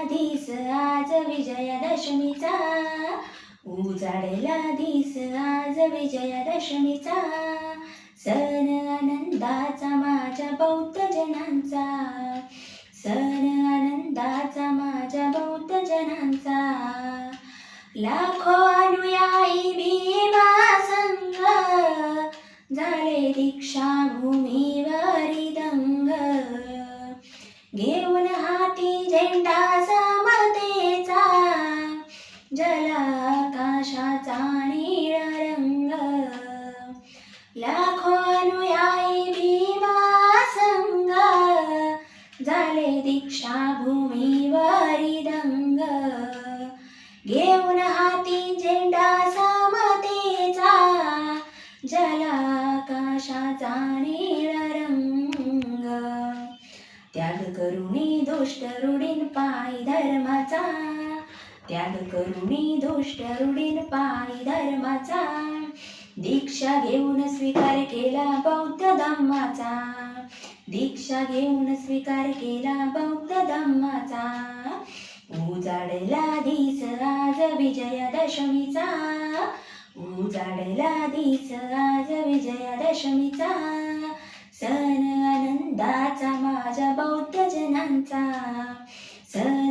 दिस आज विजयादशमीचा, उजाडला दिस आज विजयादशमीचा, सण आनंदाचा माझ्या बौद्ध जनांचा, सण आनंदाचा माझ्या बौद्ध जनांचा. लाखो अनुयायी भीमा संघ, झाले दीक्षा भूमीवरी दंग, घेऊन हाती झेंडा समतेचा, जलाकाशाचा निळा रंग. लाखो अनुयायी भीमा संघ, झाले दीक्षा भूमीवरी दंग, घेऊन हाती झेंडा समतेचा, जलाकाशाचा निळा रंग. त्याग करुणी दुष्ट रूढीन पायी धर्माचा, त्याग करुणी दुष्ट रूढीन पायी धर्माचा, दीक्षा घेऊन स्वीकार केला बौद्ध धम्माचा, दीक्षा घेऊन स्वीकार केला बौद्ध धम्माचा. उजाडला दिस आज विजयादशमीचा, उजाडला दिस आज विजयादशमीचा, सण आनंदाचा माझ्या बौद्ध जनांचा, सण